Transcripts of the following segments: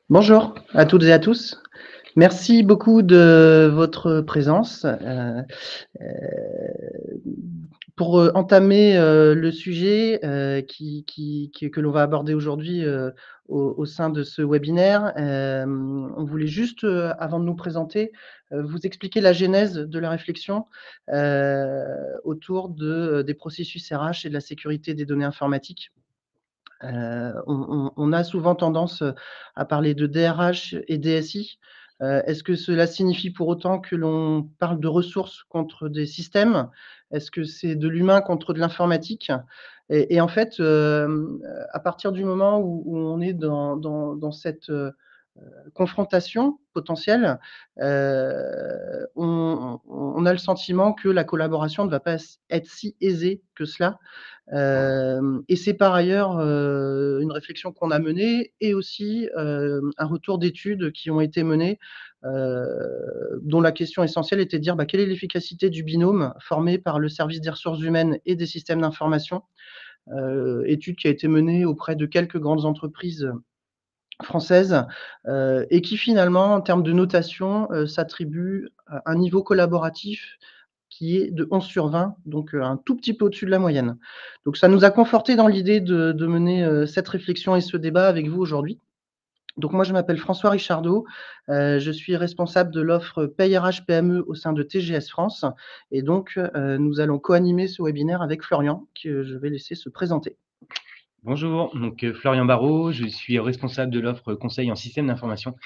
Bonjour à toutes et à tous. Merci beaucoup de votre présence. Pour entamer le sujet que l'on va aborder aujourd'hui au sein de ce webinaire, on voulait juste, avant de nous présenter, vous expliquer la genèse de la réflexion autour des processus RH et de la sécurité des données informatiques. On a souvent tendance, à parler de DRH et DSI. Est-ce que cela signifie pour autant que l'on parle de ressources contre des systèmes? Est-ce que c'est de l'humain contre de l'informatique? Et en fait, à partir du moment où on est dans cette, confrontation potentielle, on a le sentiment que la collaboration ne va pas être si aisée que cela. Et c'est par ailleurs, une réflexion qu'on a menée et aussi, un retour d'études qui ont été menées, dont la question essentielle était de dire: «Bah, quelle est l'efficacité du binôme formé par le service des ressources humaines et des systèmes d'information?» Étude qui a été menée auprès de quelques grandes entreprises françaises, et qui finalement, en termes de notation, s'attribue à un niveau collaboratif qui est de 11/20, donc un tout petit peu au-dessus de la moyenne. Donc ça nous a confortés dans l'idée de mener, cette réflexion et ce débat avec vous aujourd'hui. Donc moi, je m'appelle François Richardot, je suis responsable de l'offre Paye RH PME au sein de TGS France et donc nous allons co-animer ce webinaire avec Florian, que je vais laisser se présenter. Bonjour, donc Florian Barraud, je suis responsable de l'offre conseil en système d'information.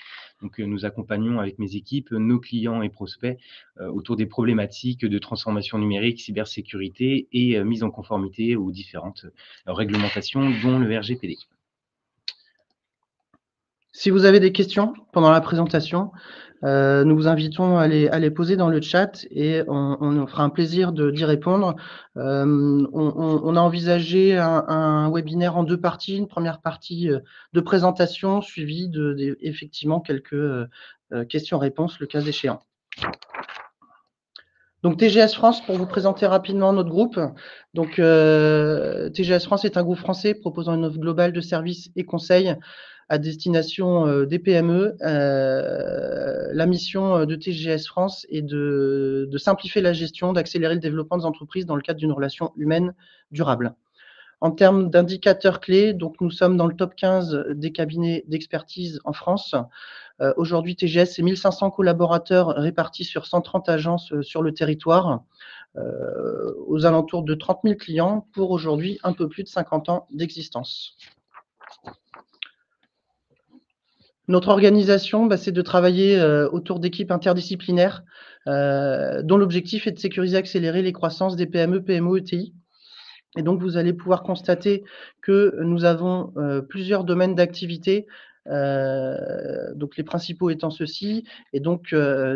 Donc nous accompagnons avec mes équipes nos clients et prospects autour des problématiques de transformation numérique, cybersécurité et mise en conformité aux différentes réglementations, dont le RGPD. Si vous avez des questions pendant la présentation, nous vous invitons à les poser dans le chat et on nous fera un plaisir d'y répondre. On a envisagé un webinaire en 2 parties. Une première partie, de présentation suivie effectivement quelques, questions-réponses le cas échéant. Donc TGS France, pour vous présenter rapidement notre groupe. Donc TGS France est un groupe français proposant une offre globale de services et conseils à destination des PME. La mission de TGS France est de simplifier la gestion, d'accélérer le développement des entreprises dans le cadre d'une relation humaine durable. En termes d'indicateurs clés, donc nous sommes dans le top 15 des cabinets d'expertise en France. Aujourd'hui, TGS, c'est 1 500 collaborateurs répartis sur 130 agences sur le territoire, aux alentours de 30 000 clients pour aujourd'hui un peu plus de 50 ans d'existence. Notre organisation, c'est de travailler autour d'équipes interdisciplinaires dont l'objectif est de sécuriser et accélérer les croissances des PME, PMO, ETI. Et donc, vous allez pouvoir constater que nous avons plusieurs domaines d'activité, donc les principaux étant ceux-ci. Et donc,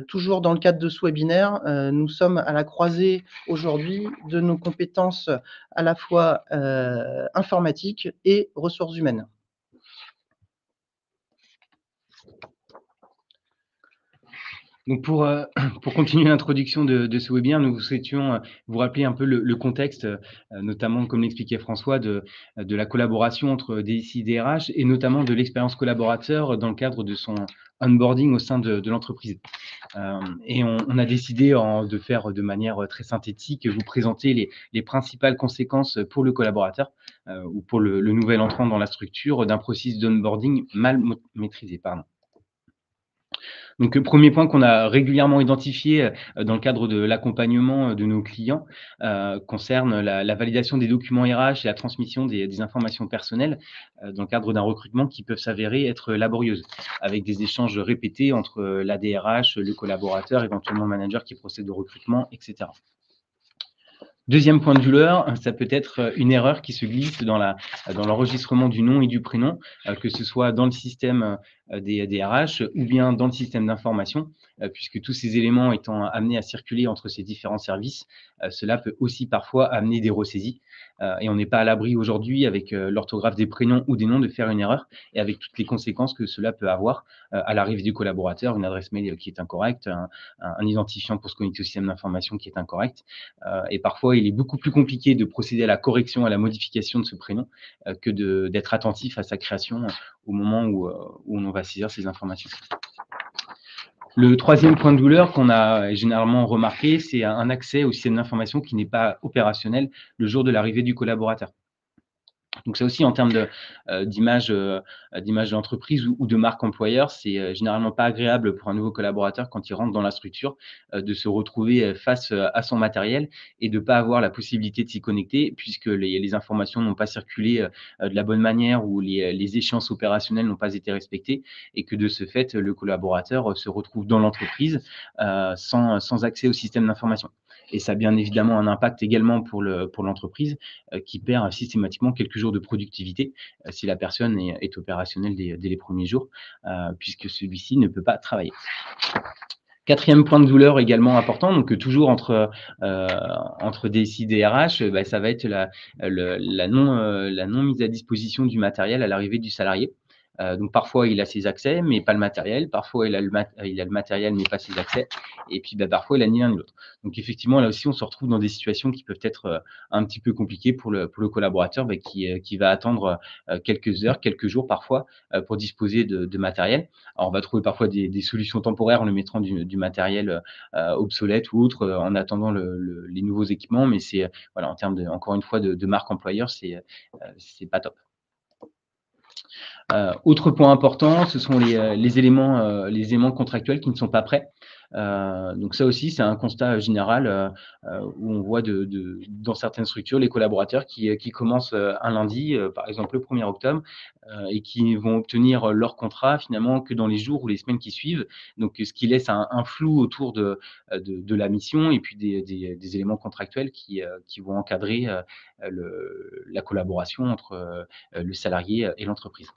toujours dans le cadre de ce webinaire, nous sommes à la croisée aujourd'hui de nos compétences à la fois informatiques et ressources humaines. Donc pour continuer l'introduction de ce webinaire, nous souhaitions vous rappeler un peu le contexte, notamment, comme l'expliquait François, de la collaboration entre DSI et DRH et notamment de l'expérience collaborateur dans le cadre de son onboarding au sein de l'entreprise. Et on a décidé de faire de manière très synthétique, vous présenter les principales conséquences pour le collaborateur ou pour le nouvel entrant dans la structure d'un processus d'onboarding mal maîtrisé. Donc, premier point qu'on a régulièrement identifié dans le cadre de l'accompagnement de nos clients concerne la validation des documents RH et la transmission des informations personnelles dans le cadre d'un recrutement qui peuvent s'avérer être laborieuses, avec des échanges répétés entre la DRH, le collaborateur, éventuellement le manager qui procède au recrutement, etc. Deuxième point de douleur, ça peut être une erreur qui se glisse dans l'enregistrement du nom et du prénom, que ce soit dans le système des RH ou bien dans le système d'information, puisque tous ces éléments étant amenés à circuler entre ces différents services, cela peut aussi parfois amener des ressaisies. Et on n'est pas à l'abri aujourd'hui avec l'orthographe des prénoms ou des noms de faire une erreur et avec toutes les conséquences que cela peut avoir à l'arrivée du collaborateur, une adresse mail qui est incorrecte, un identifiant pour se connecter au système d'information qui est incorrect. Et parfois, il est beaucoup plus compliqué de procéder à la correction, à la modification de ce prénom que d'être attentif à sa création au moment où on va saisir ces informations. Le troisième point de douleur qu'on a généralement remarqué, c'est un accès au système d'information qui n'est pas opérationnel le jour de l'arrivée du collaborateur. Donc ça aussi, en termes d'image d'image de l'entreprise ou de marque employeur, c'est généralement pas agréable pour un nouveau collaborateur quand il rentre dans la structure de se retrouver face à son matériel et de pas avoir la possibilité de s'y connecter puisque les informations n'ont pas circulé de la bonne manière ou les échéances opérationnelles n'ont pas été respectées et que de ce fait, le collaborateur se retrouve dans l'entreprise sans accès au système d'information. Et ça a bien évidemment un impact également pour l'entreprise qui perd systématiquement quelques jours de productivité si la personne est opérationnelle dès les premiers jours, puisque celui-ci ne peut pas travailler. Quatrième point de douleur également important, donc toujours entre DSI et DRH, ça va être la non mise à disposition du matériel à l'arrivée du salarié. Donc parfois il a ses accès mais pas le matériel, parfois il a le matériel mais pas ses accès, et puis parfois il a ni l'un ni l'autre. Donc effectivement là aussi on se retrouve dans des situations qui peuvent être un petit peu compliquées pour le collaborateur qui va attendre quelques heures, quelques jours parfois pour disposer de matériel. Alors on va trouver parfois des solutions temporaires en lui mettant du matériel obsolète ou autre en attendant les nouveaux équipements, mais c'est voilà, en termes encore une fois de marque employeur, c'est pas top. Autre point important, ce sont les éléments contractuels qui ne sont pas prêts. Donc ça aussi, c'est un constat général où on voit dans certaines structures les collaborateurs qui commencent un lundi, par exemple le 1er octobre, et qui vont obtenir leur contrat finalement que dans les jours ou les semaines qui suivent. Donc ce qui laisse un flou autour de la mission et puis des éléments contractuels qui vont encadrer la collaboration entre le salarié et l'entreprise.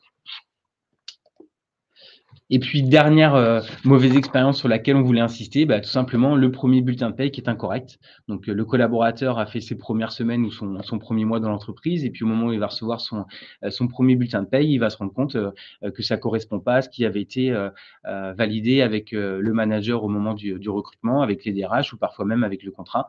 Et puis, dernière mauvaise expérience sur laquelle on voulait insister, tout simplement le premier bulletin de paye qui est incorrect. Donc, le collaborateur a fait ses premières semaines ou son premier mois dans l'entreprise, et puis au moment où il va recevoir son premier bulletin de paye, il va se rendre compte que ça correspond pas à ce qui avait été validé avec le manager au moment du recrutement, avec les DRH ou parfois même avec le contrat,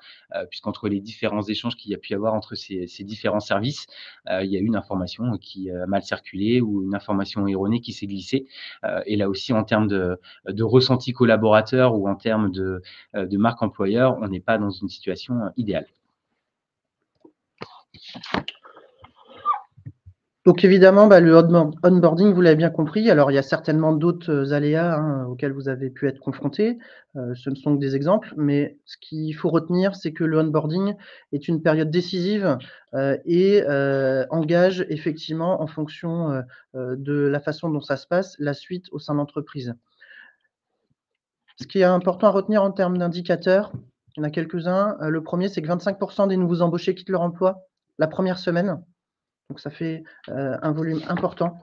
puisqu'entre les différents échanges qu'il y a pu y avoir entre ces différents services, il y a eu une information qui a mal circulé ou une information erronée qui s'est glissée. Et là aussi, en termes de ressenti collaborateur ou en termes de marque employeur, on n'est pas dans une situation idéale. Donc évidemment, le onboarding, vous l'avez bien compris. Alors, il y a certainement d'autres aléas auxquels vous avez pu être confrontés. Ce ne sont que des exemples, mais ce qu'il faut retenir, c'est que le onboarding est une période décisive et engage effectivement, en fonction de la façon dont ça se passe, la suite au sein de l'entreprise. Ce qui est important à retenir en termes d'indicateurs, il y en a quelques-uns. Le premier, c'est que 25% des nouveaux embauchés quittent leur emploi la première semaine. Donc, ça fait un volume important.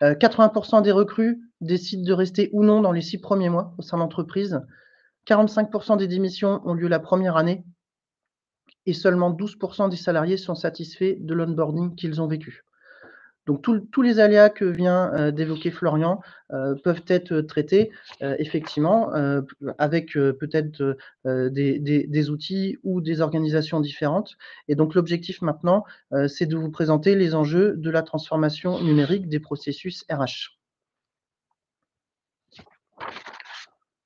80% des recrues décident de rester ou non dans les 6 premiers mois au sein de l'entreprise. 45% des démissions ont lieu la première année. Et seulement 12% des salariés sont satisfaits de l'onboarding qu'ils ont vécu. Donc, tous les aléas que vient d'évoquer Florian peuvent être traités effectivement avec peut-être des outils ou des organisations différentes. Et donc, l'objectif maintenant, c'est de vous présenter les enjeux de la transformation numérique des processus RH.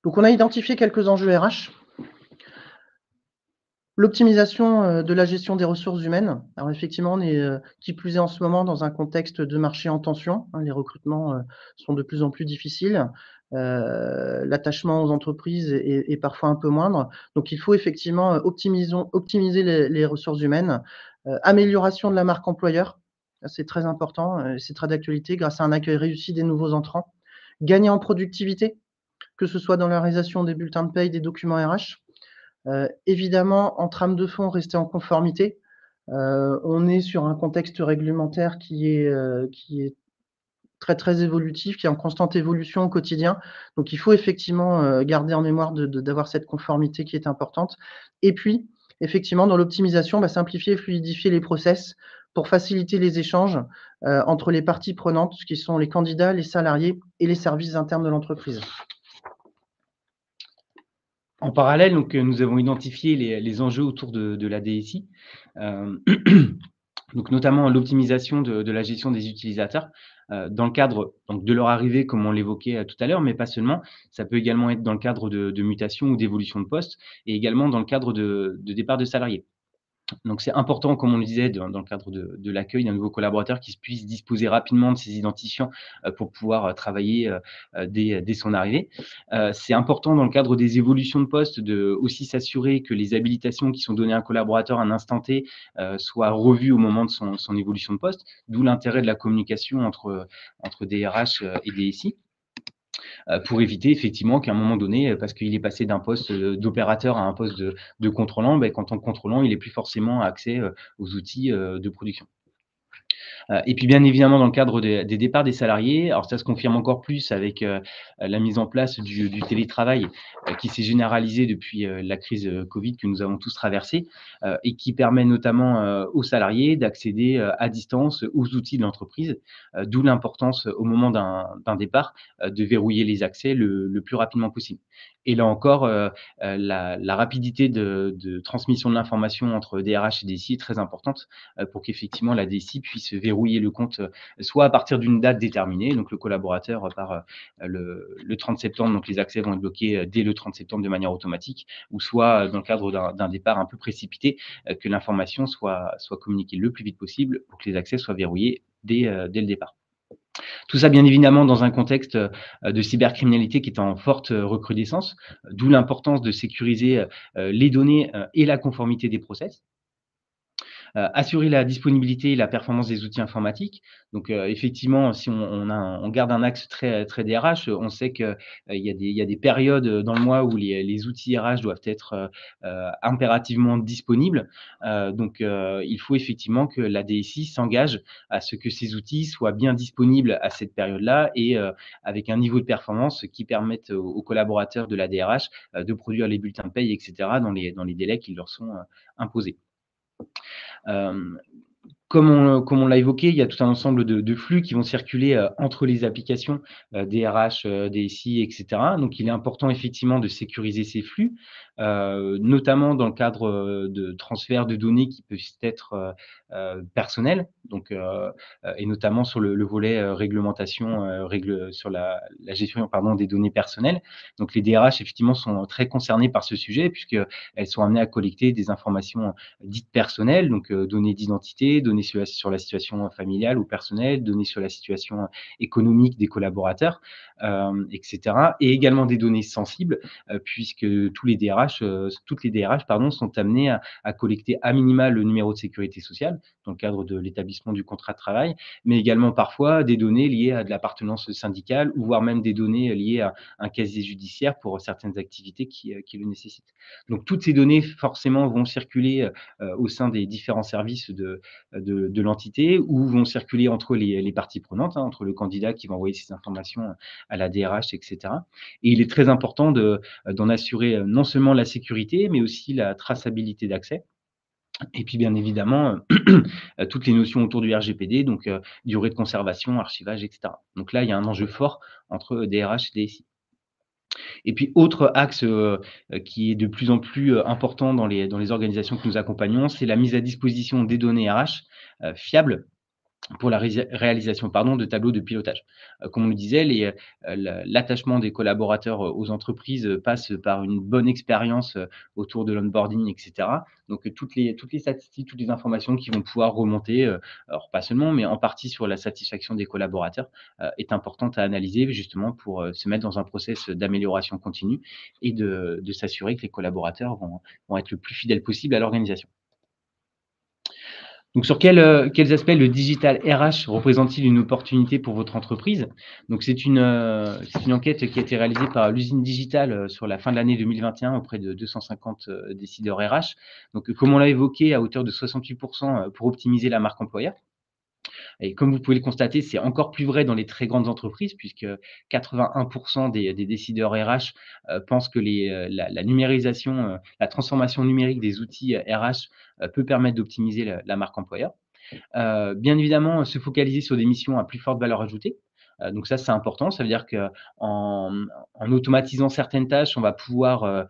Donc, on a identifié quelques enjeux RH. L'optimisation de la gestion des ressources humaines. Alors effectivement, on est qui plus est en ce moment dans un contexte de marché en tension. Les recrutements sont de plus en plus difficiles. L'attachement aux entreprises est parfois un peu moindre. Donc il faut effectivement optimiser les ressources humaines. Amélioration de la marque employeur, c'est très important, c'est très d'actualité grâce à un accueil réussi des nouveaux entrants. Gagner en productivité, que ce soit dans la réalisation des bulletins de paye, des documents RH. Évidemment, en trame de fond, rester en conformité. On est sur un contexte réglementaire qui est très, très évolutif, qui est en constante évolution au quotidien. Donc, il faut effectivement garder en mémoire d'avoir cette conformité qui est importante. Et puis, effectivement, dans l'optimisation, simplifier et fluidifier les process pour faciliter les échanges entre les parties prenantes, qui sont les candidats, les salariés et les services internes de l'entreprise. En parallèle, donc, nous avons identifié les enjeux autour de la DSI, donc notamment l'optimisation de la gestion des utilisateurs. dans le cadre donc de leur arrivée, comme on l'évoquait, tout à l'heure, mais pas seulement. Ça peut également être dans le cadre de mutation ou d'évolution de poste et également dans le cadre de départ de salariés. Donc c'est important, comme on le disait, dans le cadre de l'accueil d'un nouveau collaborateur qu'il puisse disposer rapidement de ses identifiants, pour pouvoir, travailler, dès son arrivée. C'est important dans le cadre des évolutions de poste de aussi s'assurer que les habilitations qui sont données à un collaborateur à un instant T, soient revues au moment de son évolution de poste, d'où l'intérêt de la communication entre DRH, et DSI. Pour éviter effectivement qu'à un moment donné, parce qu'il est passé d'un poste, d'opérateur à un poste de contrôlant, qu'en tant que contrôlant, il n'ait plus forcément accès, aux outils, de production. Et puis bien évidemment dans le cadre des départs des salariés, alors ça se confirme encore plus avec, la mise en place du télétravail, qui s'est généralisé depuis, la crise, Covid que nous avons tous traversée, et qui permet notamment, aux salariés d'accéder, à distance aux outils de l'entreprise, d'où l'importance au moment d'un départ, de verrouiller les accès le plus rapidement possible. Et là encore, la rapidité de transmission de l'information entre DRH et DSI est très importante, pour qu'effectivement la DSI puisse verrouiller le compte, soit à partir d'une date déterminée, donc le collaborateur part, le 30 septembre, donc les accès vont être bloqués, dès le 30 septembre de manière automatique, ou soit, dans le cadre d'un départ un peu précipité, que l'information soit communiquée le plus vite possible pour que les accès soient verrouillés dès le départ. Tout ça, bien évidemment, dans un contexte, de cybercriminalité qui est en forte, recrudescence, d'où l'importance de sécuriser, les données, et la conformité des process. Assurer la disponibilité et la performance des outils informatiques. Donc, effectivement, si on garde un axe très DRH, on sait que, il y a des périodes, dans le mois où les outils RH doivent être, impérativement disponibles. Donc, il faut effectivement que la DSI s'engage à ce que ces outils soient bien disponibles à cette période-là et avec un niveau de performance qui permette aux collaborateurs de la DRH, de produire les bulletins de paye et cetera dans les délais qui leur sont, imposés. Euh, comme on l'a évoqué, il y a tout un ensemble de flux qui vont circuler, entre les applications, DRH, DSI et cetera. Donc il est important effectivement de sécuriser ces flux, notamment dans le cadre, de transfert de données qui peuvent être, personnelles, donc et notamment sur le volet, réglementation, règle sur la gestion, pardon, des données personnelles. Donc les DRH effectivement sont très concernés par ce sujet puisqu'elles sont amenées à collecter des informations dites personnelles, donc données d'identité, données sur la situation familiale ou personnelle, données sur la situation économique des collaborateurs, et cetera. Et également des données sensibles, puisque toutes les DRH pardon, sont amenées à collecter à minima le numéro de sécurité sociale dans le cadre de l'établissement du contrat de travail, mais également parfois des données liées à de l'appartenance syndicale ou voire même des données liées à un casier judiciaire pour certaines activités qui le nécessitent. Donc toutes ces données forcément vont circuler au sein des différents services de l'entité ou vont circuler entre les parties prenantes, hein, entre le candidat qui va envoyer ses informations à la DRH, etc. Et il est très important d'en assurer non seulement la sécurité, mais aussi la traçabilité d'accès. Et puis, bien évidemment, toutes les notions autour du RGPD, donc durée de conservation, archivage, etc. Donc là, il y a un enjeu fort entre DRH et DSI. Et puis, autre axe qui est de plus en plus important dans les organisations que nous accompagnons, c'est la mise à disposition des données RH fiables pour la réalisation de tableaux de pilotage. Comme on le disait, l'attachement des collaborateurs aux entreprises passe par une bonne expérience autour de l'onboarding, et cetera. Donc toutes les statistiques, toutes les informations qui vont pouvoir remonter, alors pas seulement, mais en partie sur la satisfaction des collaborateurs, est importante à analyser justement pour se mettre dans un process d'amélioration continue et de s'assurer que les collaborateurs vont être le plus fidèles possible à l'organisation. Donc sur quels aspects le digital RH représente-t-il une opportunité pour votre entreprise? Donc c'est une enquête qui a été réalisée par l'Usine Digitale, sur la fin de l'année 2021 auprès de 250 décideurs RH. Donc comme on l'a évoqué, à hauteur de 68 pour optimiser la marque employeur. Et comme vous pouvez le constater, c'est encore plus vrai dans les très grandes entreprises puisque 81 des décideurs RH, pensent que la numérisation, la transformation numérique des outils, RH, peut permettre d'optimiser la marque employeur. Bien évidemment, se focaliser sur des missions à plus forte valeur ajoutée, Donc ça, c'est important. Ça veut dire qu'en en automatisant certaines tâches, on va pouvoir,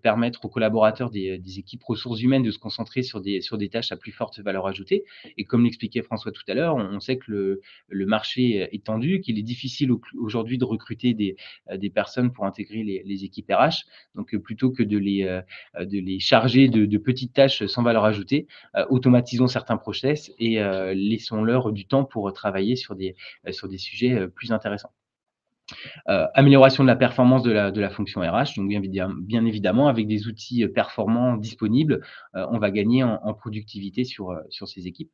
permettre aux collaborateurs des équipes ressources humaines de se concentrer sur des tâches à plus forte valeur ajoutée. Et comme l'expliquait François tout à l'heure, on sait que le marché est tendu, qu'il est difficile aujourd'hui de recruter des personnes pour intégrer les équipes RH. Donc, plutôt que de les charger de petites tâches sans valeur ajoutée, automatisons certains process et laissons-leur du temps pour travailler sur des sujets plus intéressants. Amélioration de la performance de la fonction RH, donc bien évidemment, avec des outils performants disponibles, on va gagner en productivité sur ces équipes.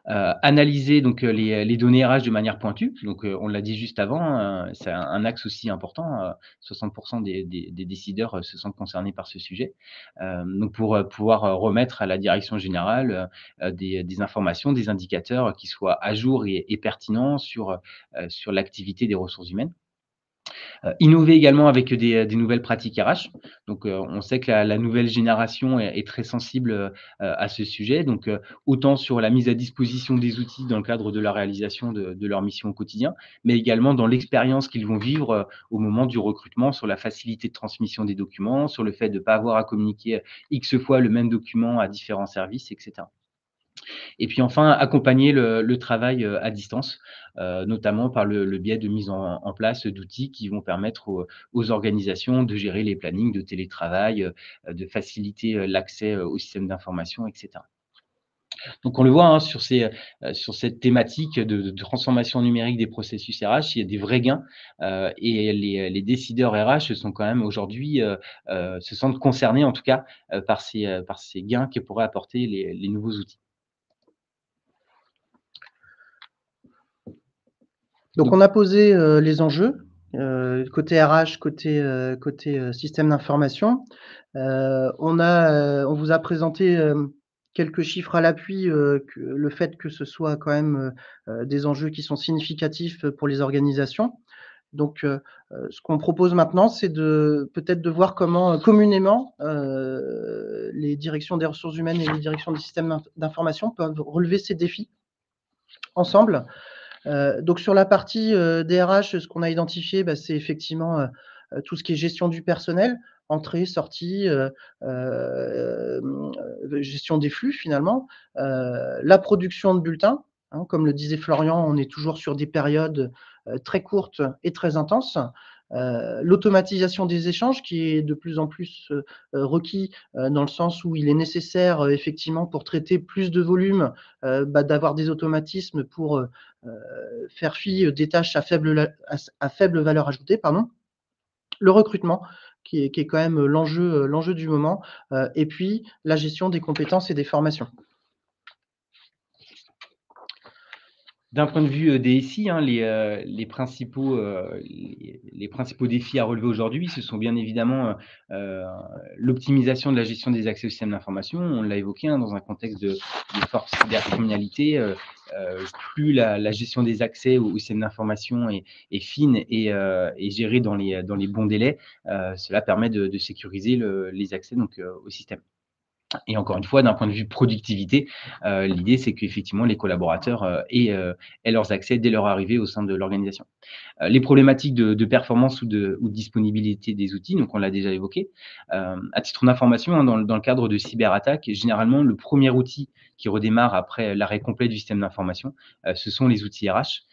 Analyser donc les données RH de manière pointue. Donc, on l'a dit juste avant, c'est un axe aussi important. 60% des décideurs se sentent concernés par ce sujet. Donc pour pouvoir remettre à la direction générale des informations, des indicateurs qui soient à jour et pertinents sur l'activité des ressources humaines. Innover également avec des nouvelles pratiques RH. Donc, on sait que la nouvelle génération est très sensible, à ce sujet. Donc, autant sur la mise à disposition des outils dans le cadre de la réalisation de leur mission au quotidien, mais également dans l'expérience qu'ils vont vivre, au moment du recrutement, sur la facilité de transmission des documents, sur le fait de ne pas avoir à communiquer X fois le même document à différents services et cetera. Et puis enfin, accompagner le travail à distance, notamment par le biais de mise en place d'outils qui vont permettre aux organisations de gérer les plannings de télétravail, de faciliter l'accès au système d'information, et cetera. Donc on le voit, hein, sur cette thématique de transformation numérique des processus RH, il y a des vrais gains, et les décideurs RH sont quand même aujourd'hui, se sentent concernés en tout cas, par ces gains que pourraient apporter les nouveaux outils. Donc on a posé, les enjeux, côté RH, côté système d'information. On vous a présenté, quelques chiffres à l'appui, que le fait que ce soit quand même, des enjeux qui sont significatifs, pour les organisations. Donc, ce qu'on propose maintenant, c'est peut-être de voir comment, communément, les directions des ressources humaines et les directions des systèmes d'information peuvent relever ces défis ensemble. Donc sur la partie, DRH, ce qu'on a identifié, bah, c'est effectivement, tout ce qui est gestion du personnel, entrée, sortie, gestion des flux finalement, la production de bulletins, hein, comme le disait Florian, on est toujours sur des périodes, très courtes et très intenses. L'automatisation des échanges qui est de plus en plus, requis, dans le sens où il est nécessaire, effectivement pour traiter plus de volume, bah, d'avoir des automatismes pour, faire fi des tâches à faible valeur ajoutée, pardon. Le recrutement qui est quand même l'enjeu du moment, et puis la gestion des compétences et des formations. D'un point de vue, DSI, hein, les principaux défis à relever aujourd'hui, ce sont bien évidemment, heu, l'optimisation de la gestion des accès au système d'information. On l'a évoqué, hein, dans un contexte de forte cybercriminalité, plus la gestion des accès au système d'information est fine et gérée dans les bons délais, cela permet de sécuriser les accès donc, au système. Et encore une fois, d'un point de vue productivité, l'idée, c'est qu'effectivement les collaborateurs, aient leurs accès dès leur arrivée au sein de l'organisation. Les problématiques de performance ou de disponibilité des outils, donc on l'a déjà évoqué. À titre d'information, hein, dans le cadre de cyberattaques, généralement, le premier outil qui redémarre après l'arrêt complet du système d'information, ce sont les outils RH,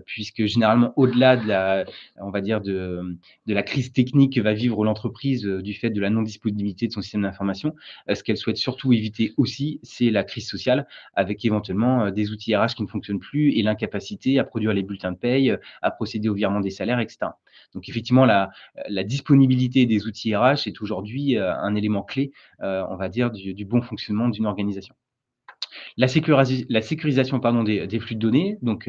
puisque généralement, au-delà on va dire de la crise technique que va vivre l'entreprise, du fait de la non-disponibilité de son système d'information, ce qu'elle souhaite surtout éviter aussi, c'est la crise sociale, avec éventuellement, des outils RH qui ne fonctionnent plus et l'incapacité à produire les bulletins de paye, à procéder au virement des salaires, et cetera. Donc effectivement, la disponibilité des outils RH est aujourd'hui, un élément clé, on va dire du bon fonctionnement d'une organisation. La sécurisation pardon, des flux de données, donc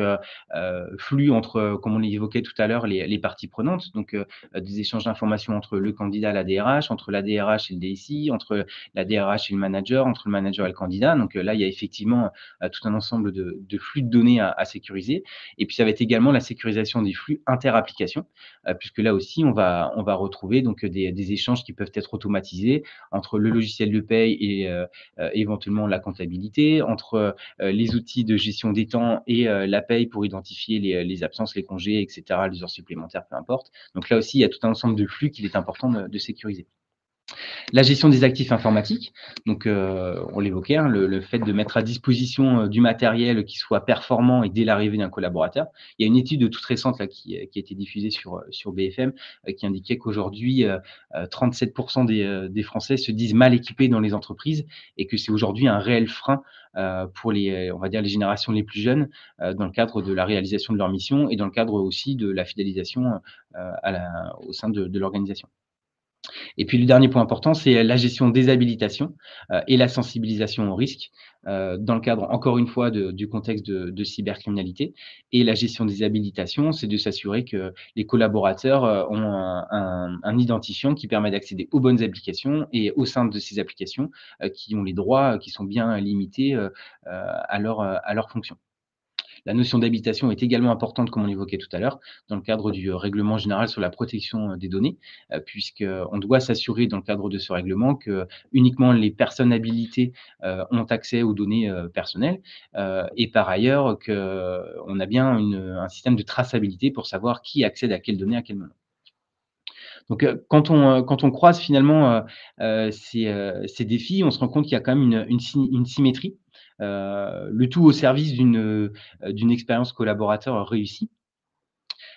flux entre, comme on l'évoquait tout à l'heure, les parties prenantes, donc des échanges d'informations entre le candidat et la DRH, entre la DRH et le DSI, entre la DRH et le manager, entre le manager et le candidat. Donc là, il y a effectivement tout un ensemble de flux de données à sécuriser. Et puis, ça va être également la sécurisation des flux inter-applications, puisque là aussi, on va retrouver donc des échanges qui peuvent être automatisés entre le logiciel de paye et éventuellement la comptabilité, sécurité entre les outils de gestion des temps et la paye pour identifier les absences, les congés, et cetera, les heures supplémentaires, peu importe. Donc là aussi, il y a tout un ensemble de flux qu'il est important de sécuriser. La gestion des actifs informatiques, donc on l'évoquait, hein, le fait de mettre à disposition du matériel qui soit performant et dès l'arrivée d'un collaborateur. Il y a une étude toute récente là, qui a été diffusée sur BFM qui indiquait qu'aujourd'hui, 37% des Français se disent mal équipés dans les entreprises et que c'est aujourd'hui un réel frein pour on va dire les générations les plus jeunes dans le cadre de la réalisation de leur mission et dans le cadre aussi de la fidélisation au sein de l'organisation. Et puis le dernier point important, c'est la gestion des habilitations et la sensibilisation au risque dans le cadre, encore une fois, du contexte de cybercriminalité. Et la gestion des habilitations, c'est de s'assurer que les collaborateurs ont un identifiant qui permet d'accéder aux bonnes applications et au sein de ces applications qui ont les droits qui sont bien limités à leur fonction. La notion d'habilitation est également importante, comme on l'évoquait tout à l'heure, dans le cadre du règlement général sur la protection des données, puisqu'on doit s'assurer, dans le cadre de ce règlement, que uniquement les personnes habilitées ont accès aux données personnelles, et par ailleurs qu'on a bien un système de traçabilité pour savoir qui accède à quelles données à quel moment. Donc, quand on croise finalement ces défis, on se rend compte qu'il y a quand même une symétrie, le tout au service d'une expérience collaborateur réussie.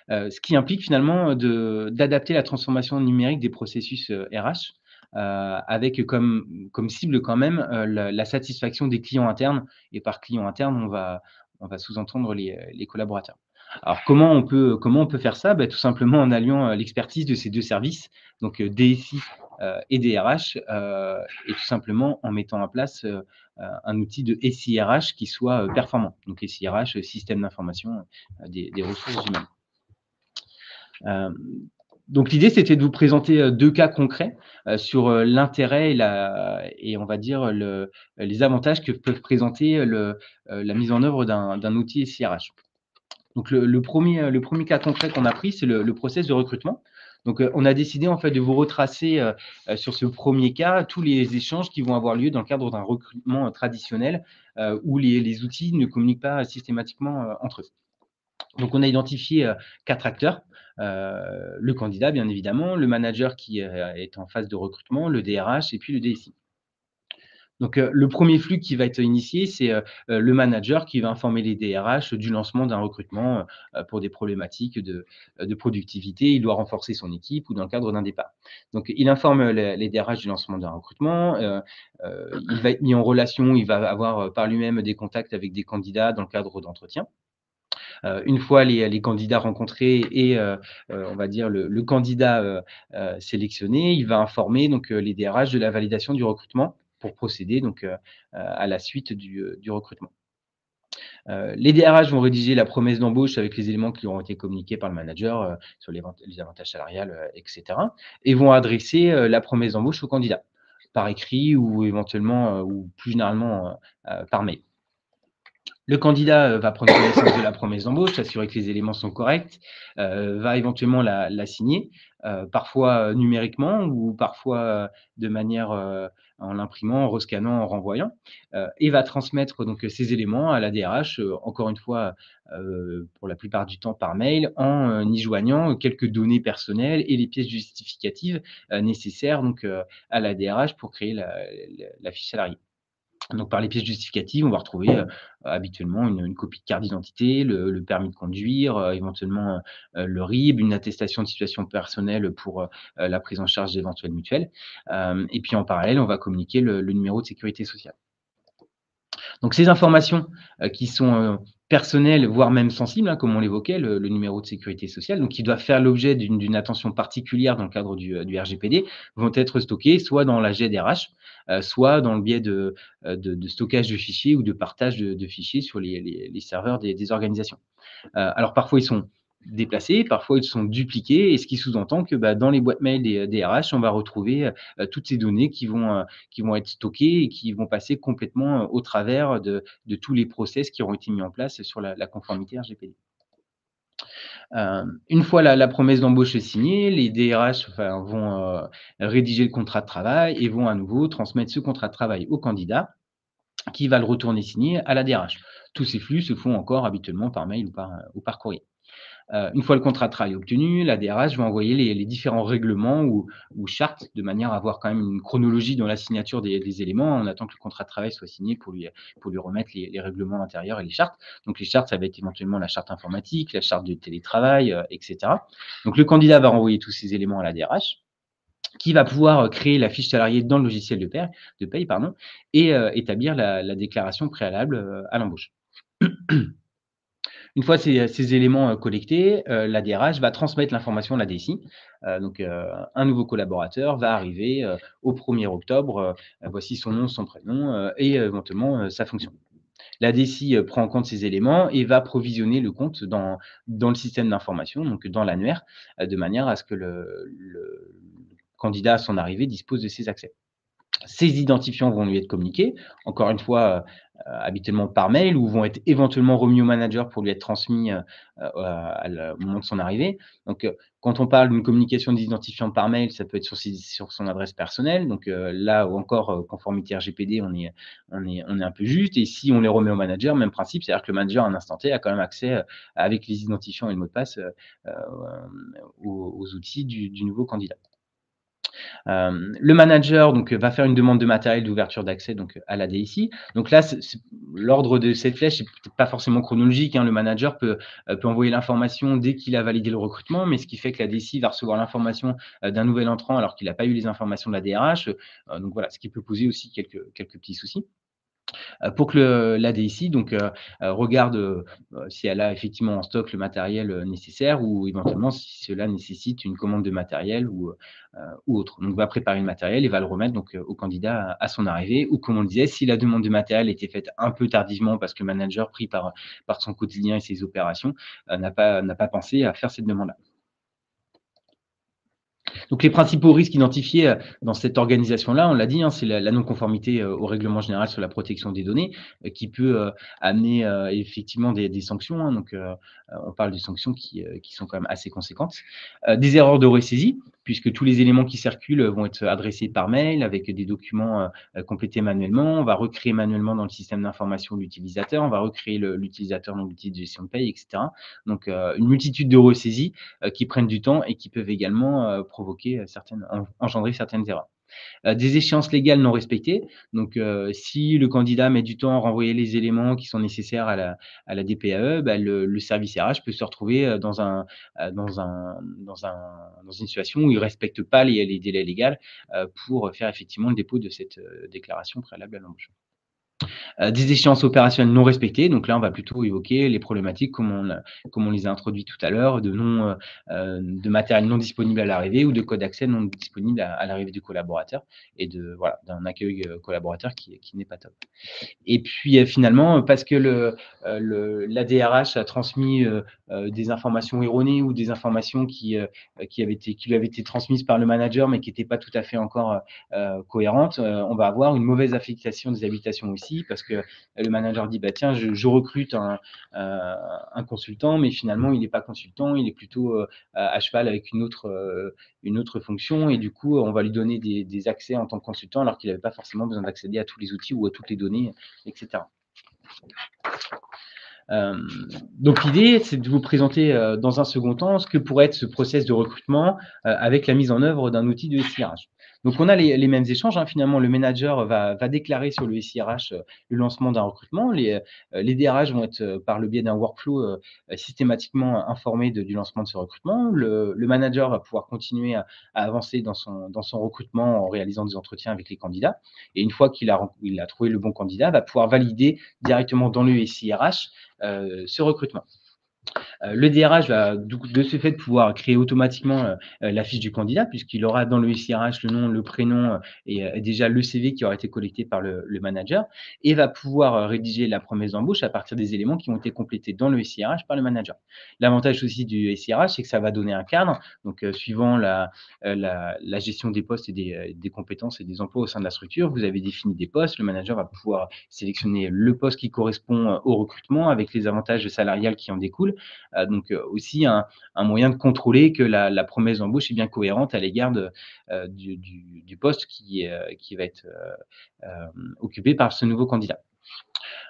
Ce qui implique finalement d'adapter la transformation numérique des processus RH, avec comme cible quand même la satisfaction des clients internes. Et par clients internes, on va sous-entendre les collaborateurs. Alors comment on peut faire ça? Tout simplement en alliant l'expertise de ces deux services, donc DSI et DRH, et tout simplement en mettant en place un outil de SIRH qui soit performant. Donc SIRH, système d'information des ressources humaines. Donc l'idée, c'était de vous présenter deux cas concrets sur l'intérêt et on va dire les avantages que peuvent présenter la mise en œuvre d'un outil SIRH. Donc le premier cas concret qu'on a pris, c'est le process de recrutement. Donc on a décidé en fait de vous retracer sur ce premier cas tous les échanges qui vont avoir lieu dans le cadre d'un recrutement traditionnel où les outils ne communiquent pas systématiquement entre eux. Donc, on a identifié 4 acteurs, le candidat bien évidemment, le manager qui est en phase de recrutement, le DRH et puis le DSI. Donc, le premier flux qui va être initié, c'est le manager qui va informer les DRH du lancement d'un recrutement pour des problématiques de productivité. Il doit renforcer son équipe ou dans le cadre d'un départ. Donc, il informe les DRH du lancement d'un recrutement. Il va être mis en relation, il va avoir par lui-même des contacts avec des candidats dans le cadre d'entretiens. Une fois les candidats rencontrés et on va dire le candidat sélectionné, il va informer donc les DRH de la validation du recrutement pour procéder donc à la suite du recrutement. Les DRH vont rédiger la promesse d'embauche avec les éléments qui auront été communiqués par le manager sur les avantages salariales, etc. et vont adresser la promesse d'embauche au candidat par écrit ou éventuellement ou plus généralement par mail. Le candidat va prendre connaissance de la promesse d'embauche, s'assurer que les éléments sont corrects, va éventuellement la signer, parfois numériquement ou parfois de manière en l'imprimant, en rescannant, en renvoyant, et va transmettre donc ces éléments à la DRH, encore une fois, pour la plupart du temps par mail, en y joignant quelques données personnelles et les pièces justificatives nécessaires donc à la DRH pour créer la fiche salariée. Donc, par les pièces justificatives, on va retrouver habituellement une copie de carte d'identité, le permis de conduire, éventuellement le RIB, une attestation de situation personnelle pour la prise en charge d'éventuelles mutuelles. Et puis en parallèle, on va communiquer le numéro de sécurité sociale. Donc ces informations qui sont personnelles, voire même sensibles, hein, comme on l'évoquait, le numéro de sécurité sociale, donc qui doivent faire l'objet d'une attention particulière dans le cadre du RGPD, vont être stockées soit dans la GDRH, soit dans le biais de stockage de fichiers ou de partage de fichiers sur les serveurs des organisations. Alors parfois, ils sont déplacés, parfois ils sont dupliqués, et ce qui sous-entend que dans les boîtes mail des RH, on va retrouver toutes ces données qui vont être stockées et qui vont passer complètement au travers de tous les process qui auront été mis en place sur la conformité RGPD. Une fois la promesse d'embauche signée, les DRH vont rédiger le contrat de travail et vont à nouveau transmettre ce contrat de travail au candidat qui va le retourner signé à la DRH. Tous ces flux se font encore habituellement par mail ou par courrier. Une fois le contrat de travail obtenu, la DRH va envoyer les différents règlements ou chartes de manière à avoir quand même une chronologie dans la signature des éléments. On attend que le contrat de travail soit signé pour lui remettre les règlements intérieurs et les chartes. Donc les chartes, ça va être éventuellement la charte informatique, la charte de télétravail, etc. Donc le candidat va renvoyer tous ces éléments à la DRH qui va pouvoir créer la fiche salariée dans le logiciel de paye pardon, et établir la déclaration préalable à l'embauche. Une fois ces éléments collectés, la DRH va transmettre l'information à la DSI. Donc, un nouveau collaborateur va arriver au 1er octobre. Voici son nom, son prénom et éventuellement sa fonction. La DSI prend en compte ces éléments et va provisionner le compte dans le système d'information, donc dans l'annuaire, de manière à ce que le candidat à son arrivée dispose de ses accès. Ces identifiants vont lui être communiqués, encore une fois, habituellement par mail ou vont être éventuellement remis au manager pour lui être transmis, au moment de son arrivée. Donc, quand on parle d'une communication d'identifiant par mail, ça peut être sur son adresse personnelle. Donc, là encore, conformité RGPD, on est un peu juste et si on les remet au manager, même principe, c'est-à-dire que le manager, à un instant T, a quand même accès, avec les identifiants et le mot de passe, aux outils du nouveau candidat. Le manager donc va faire une demande de matériel d'ouverture d'accès donc à la DSI. Donc là, l'ordre de cette flèche, c'est peut-être pas forcément chronologique, hein. Le manager peut envoyer l'information dès qu'il a validé le recrutement, mais ce qui fait que la DSI va recevoir l'information d'un nouvel entrant alors qu'il n'a pas eu les informations de la DRH. Donc voilà, ce qui peut poser aussi quelques petits soucis. Pour que la DSI donc regarde si elle a effectivement en stock le matériel nécessaire ou éventuellement si cela nécessite une commande de matériel ou autre. Donc va préparer le matériel et va le remettre donc au candidat à son arrivée ou comme on le disait, si la demande de matériel était faite un peu tardivement parce que le manager pris par son quotidien et ses opérations n'a pas pensé à faire cette demande-là. Donc les principaux risques identifiés dans cette organisation-là, on l'a dit, hein, c'est la non-conformité au règlement général sur la protection des données qui peut amener effectivement des sanctions. Hein, donc on parle de sanctions qui sont quand même assez conséquentes. Des erreurs de ressaisie, puisque tous les éléments qui circulent vont être adressés par mail avec des documents complétés manuellement. On va recréer manuellement dans le système d'information l'utilisateur, on va recréer l'utilisateur dans l'outil de gestion de paye, etc. Donc une multitude de ressaisies qui prennent du temps et qui peuvent également provoquer engendrer certaines erreurs. Des échéances légales non respectées. Donc, si le candidat met du temps à renvoyer les éléments qui sont nécessaires à la DPAE, bah, le service RH peut se retrouver dans une situation où il ne respecte pas les délais légaux pour faire effectivement le dépôt de cette déclaration préalable à l'embauche. Des échéances opérationnelles non respectées. Donc là, on va plutôt évoquer les problématiques comme on les a introduites tout à l'heure, de matériel non disponible à l'arrivée ou de code d'accès non disponible à l'arrivée du collaborateur et d'un accueil collaborateur qui n'est pas top. Et puis finalement, parce que la DRH a transmis des informations erronées ou des informations qui lui avaient été transmises par le manager, mais qui n'étaient pas tout à fait encore cohérentes, on va avoir une mauvaise affectation des habitations aussi, parce que le manager dit bah, tiens, je recrute un consultant, mais finalement, il n'est pas consultant, il est plutôt à cheval avec une autre fonction, et du coup, on va lui donner des accès en tant que consultant, alors qu'il n'avait pas forcément besoin d'accéder à tous les outils ou à toutes les données, etc. Donc l'idée, c'est de vous présenter dans un second temps ce que pourrait être ce process de recrutement avec la mise en œuvre d'un outil de SIRH. Donc on a les mêmes échanges. Hein. Finalement, le manager va déclarer sur le SIRH le lancement d'un recrutement. Les DRH vont être, par le biais d'un workflow, systématiquement informés du lancement de ce recrutement. Le manager va pouvoir continuer à avancer dans son recrutement en réalisant des entretiens avec les candidats. Et une fois qu'il a trouvé le bon candidat, va pouvoir valider directement dans le SIRH ce recrutement. Le DRH va de ce fait pouvoir créer automatiquement la fiche du candidat puisqu'il aura dans le SIRH le nom, le prénom et déjà le CV qui aura été collecté par le manager et va pouvoir rédiger la promesse d'embauche à partir des éléments qui ont été complétés dans le SIRH par le manager. L'avantage aussi du SIRH, c'est que ça va donner un cadre, donc suivant la gestion des postes et des compétences et des emplois au sein de la structure, vous avez défini des postes, le manager va pouvoir sélectionner le poste qui correspond au recrutement avec les avantages salariales qui en découlent. Donc aussi un moyen de contrôler que la promesse d'embauche est bien cohérente à l'égard du poste qui va être occupé par ce nouveau candidat.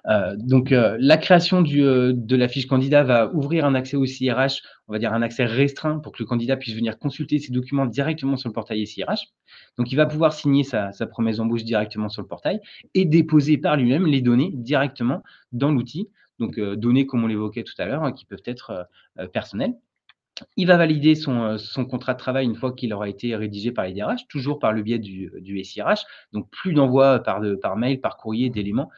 La création de la fiche candidat va ouvrir un accès au SIRH, on va dire un accès restreint pour que le candidat puisse venir consulter ses documents directement sur le portail SIRH. Donc, il va pouvoir signer sa promesse d'embauche directement sur le portail et déposer par lui-même les données directement dans l'outil. Donc, données, comme on l'évoquait tout à l'heure, qui peuvent être personnelles. Il va valider son contrat de travail une fois qu'il aura été rédigé par les DRH, toujours par le biais du SIRH. Donc, plus d'envoi par mail, par courrier d'éléments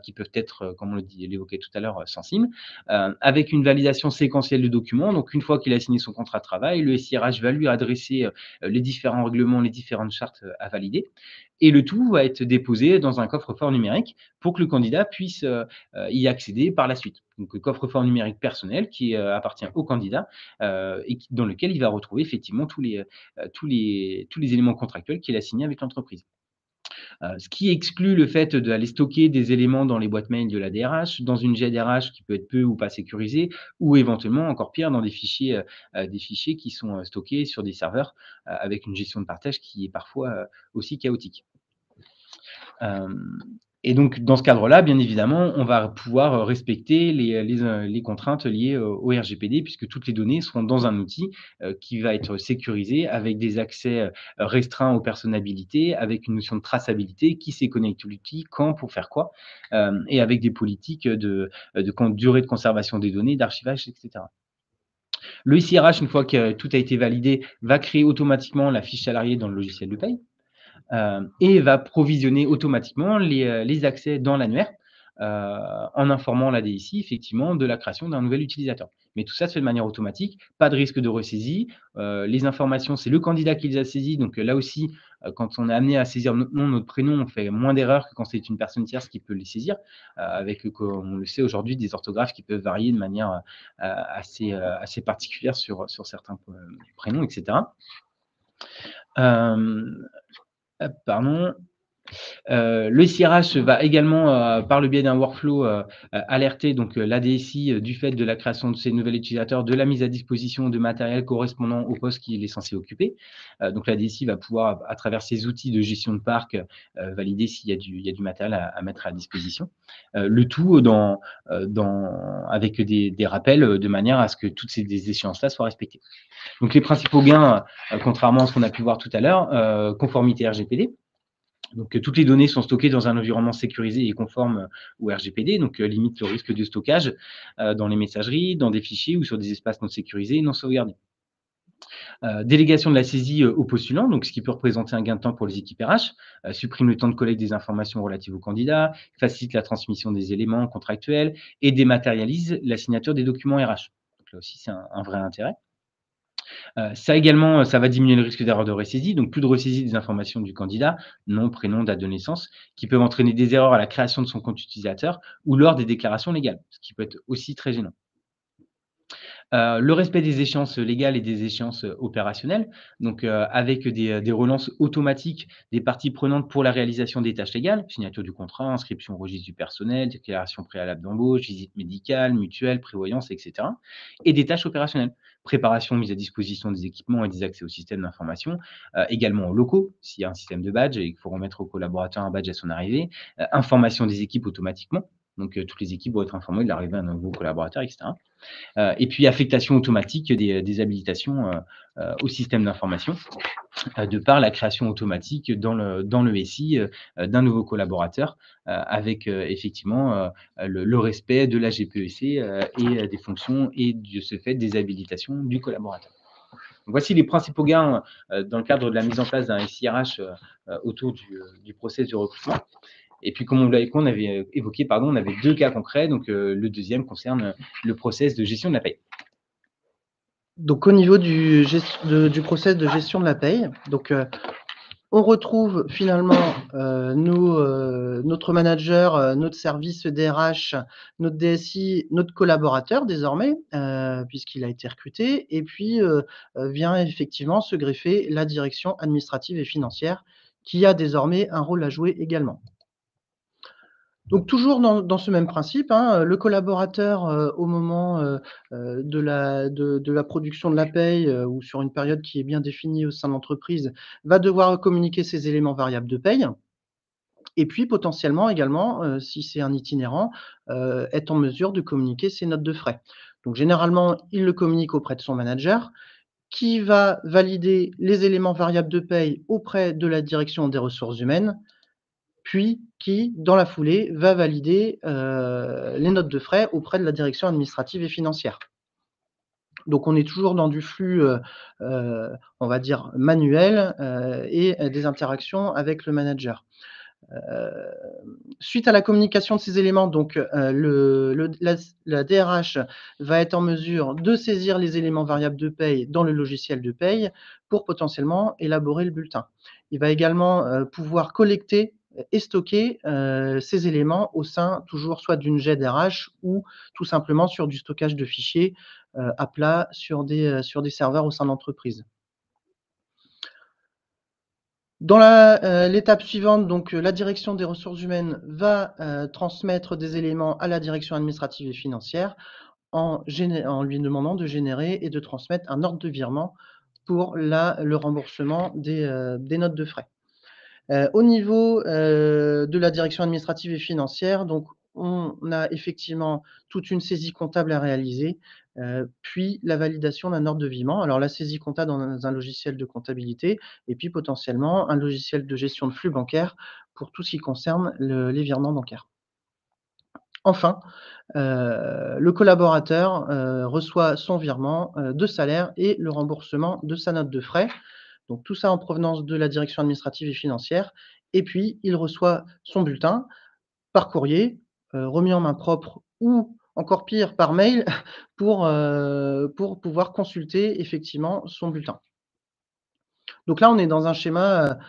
qui peuvent être, comme on l'évoquait tout à l'heure, sensibles, avec une validation séquentielle de documents. Donc, une fois qu'il a signé son contrat de travail, le SIRH va lui adresser les différents règlements, les différentes chartes à valider. Et le tout va être déposé dans un coffre-fort numérique pour que le candidat puisse y accéder par la suite. Donc, le coffre-fort numérique personnel qui appartient au candidat et dans lequel il va retrouver effectivement tous les éléments contractuels qu'il a signés avec l'entreprise. Ce qui exclut le fait d'aller stocker des éléments dans les boîtes mail de la DRH, dans une GDRH qui peut être peu ou pas sécurisée, ou éventuellement, encore pire, dans des fichiers qui sont stockés sur des serveurs avec une gestion de partage qui est parfois aussi chaotique. Et donc, dans ce cadre-là, bien évidemment, on va pouvoir respecter les contraintes liées au RGPD, puisque toutes les données seront dans un outil qui va être sécurisé avec des accès restreints aux personnes habilitées, avec une notion de traçabilité, qui s'est connecté à l'outil, quand, pour faire quoi, et avec des politiques de durée de conservation des données, d'archivage, etc. Le SIRH, une fois que tout a été validé, va créer automatiquement la fiche salariée dans le logiciel de paye. Et va provisionner automatiquement les accès dans l'annuaire en informant la DSI effectivement de la création d'un nouvel utilisateur. Mais tout ça se fait de manière automatique, pas de risque de ressaisie. Les informations, c'est le candidat qui les a saisies. Donc là aussi, quand on est amené à saisir notre nom, notre prénom, on fait moins d'erreurs que quand c'est une personne tierce qui peut les saisir, avec, comme on le sait aujourd'hui, des orthographes qui peuvent varier de manière assez particulière sur certains prénoms, etc. Pardon. Le SIRH va également, par le biais d'un workflow, alerter donc la DSI du fait de la création de ces nouveaux utilisateurs, de la mise à disposition de matériel correspondant au poste qu'il est censé occuper. Donc la DSI va pouvoir, à travers ses outils de gestion de parc, valider s'il y a du matériel à mettre à disposition. Le tout avec des rappels, de manière à ce que toutes ces échéances-là soient respectées. Donc les principaux gains, contrairement à ce qu'on a pu voir tout à l'heure, conformité RGPD. Donc, toutes les données sont stockées dans un environnement sécurisé et conforme au RGPD, donc limite le risque de stockage dans les messageries, dans des fichiers ou sur des espaces non sécurisés et non sauvegardés. Délégation de la saisie aux postulants, donc ce qui peut représenter un gain de temps pour les équipes RH, supprime le temps de collecte des informations relatives aux candidats, facilite la transmission des éléments contractuels et dématérialise la signature des documents RH. Donc là aussi, c'est un vrai intérêt. Ça également, ça va diminuer le risque d'erreur de ressaisie, donc plus de ressaisie des informations du candidat, nom, prénom, date de naissance, qui peuvent entraîner des erreurs à la création de son compte utilisateur ou lors des déclarations légales, ce qui peut être aussi très gênant. Le respect des échéances légales et des échéances opérationnelles, donc avec des relances automatiques des parties prenantes pour la réalisation des tâches légales, signature du contrat, inscription au registre du personnel, déclaration préalable d'embauche, visite médicale, mutuelle, prévoyance, etc. Et des tâches opérationnelles, préparation, mise à disposition des équipements et des accès au système d'information, également aux locaux, s'il y a un système de badge et qu'il faut remettre au collaborateur un badge à son arrivée, information des équipes automatiquement, donc toutes les équipes vont être informées de l'arrivée d'un nouveau collaborateur, etc. Et puis affectation automatique des habilitations au système d'information, de par la création automatique dans le SI d'un nouveau collaborateur, avec effectivement le respect de la GPEC et des fonctions et de ce fait des habilitations du collaborateur. Donc, voici les principaux gains dans le cadre de la mise en place d'un SIRH autour du process de recrutement. Et puis, comme on avait évoqué, on avait 2 cas concrets. Donc, le deuxième concerne le process de gestion de la paye. Donc, au niveau du process de gestion de la paye, donc, on retrouve finalement notre manager, notre service DRH, notre DSI, notre collaborateur désormais, puisqu'il a été recruté. Et puis vient effectivement se greffer la direction administrative et financière, qui a désormais un rôle à jouer également. Donc toujours dans ce même principe, hein, le collaborateur, au moment de la production de la paye, ou sur une période qui est bien définie au sein de l'entreprise, va devoir communiquer ses éléments variables de paye. Et puis potentiellement également, si c'est un itinérant, être en mesure de communiquer ses notes de frais. Donc généralement, il le communique auprès de son manager, qui va valider les éléments variables de paye auprès de la direction des ressources humaines, puis qui, dans la foulée, va valider, les notes de frais auprès de la direction administrative et financière. Donc on est toujours dans du flux, on va dire manuel, et des interactions avec le manager. Heu, Suite à la communication de ces éléments, donc le la DRH va être en mesure de saisir les éléments variables de paye dans le logiciel de paye pour potentiellement élaborer le bulletin. Il va également, pouvoir collecter et stocker, ces éléments au sein toujours soit d'une GED-RH ou tout simplement sur du stockage de fichiers, à plat sur des serveurs au sein de l'entreprise. Dans l'étape suivante, donc la direction des ressources humaines va, transmettre des éléments à la direction administrative et financière en lui demandant de générer et de transmettre un ordre de virement pour le remboursement des notes de frais. Au niveau, de la direction administrative et financière, donc on a effectivement toute une saisie comptable à réaliser, puis la validation d'un ordre de virement. Alors la saisie comptable dans un logiciel de comptabilité et puis potentiellement un logiciel de gestion de flux bancaire pour tout ce qui concerne les virements bancaires. Enfin, le collaborateur, reçoit son virement, de salaire et le remboursement de sa note de frais. Donc tout ça en provenance de la direction administrative et financière et puis il reçoit son bulletin par courrier, remis en main propre ou encore pire par mail pour pouvoir consulter effectivement son bulletin. Donc là, on est dans un schéma,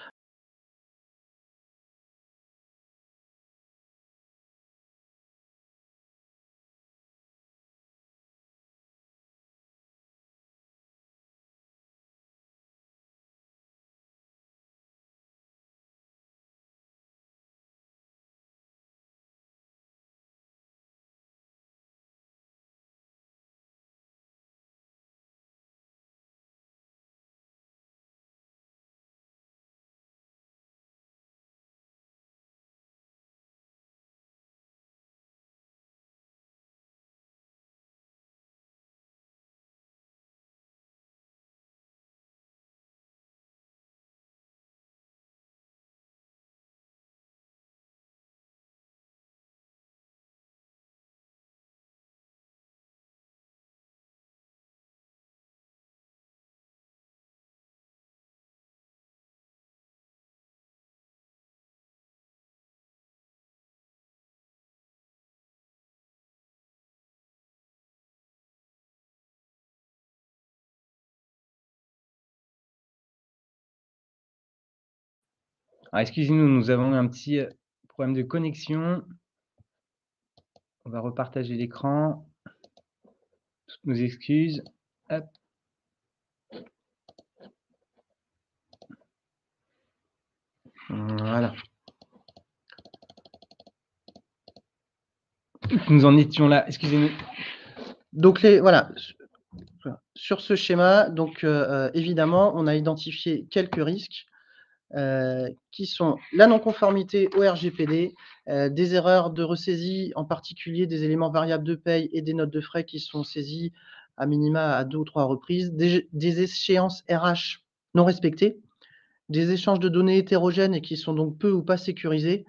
Alors excusez-nous, nous avons eu un petit, problème de connexion. On va repartager l'écran. Toutes nos excuses. Hop. Voilà. Nous en étions là, excusez-nous. donc voilà, sur ce schéma, donc évidemment, on a identifié quelques risques. Qui sont la non-conformité au RGPD, des erreurs de ressaisie, en particulier des éléments variables de paye et des notes de frais qui sont saisis à minima à 2 ou 3 reprises, des échéances RH non respectées, des échanges de données hétérogènes et qui sont donc peu ou pas sécurisés,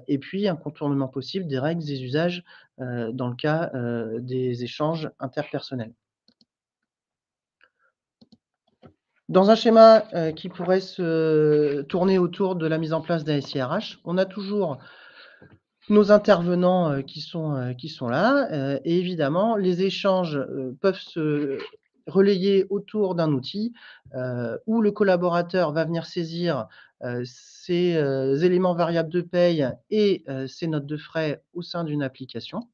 et puis un contournement possible des règles et usages, dans le cas, des échanges interpersonnels. Dans un schéma, qui pourrait se tourner autour de la mise en place d'un SIRH, on a toujours nos intervenants, qui sont là, et évidemment les échanges, peuvent se relayer autour d'un outil, où le collaborateur va venir saisir, ses, éléments variables de paye et ses notes de frais au sein d'une application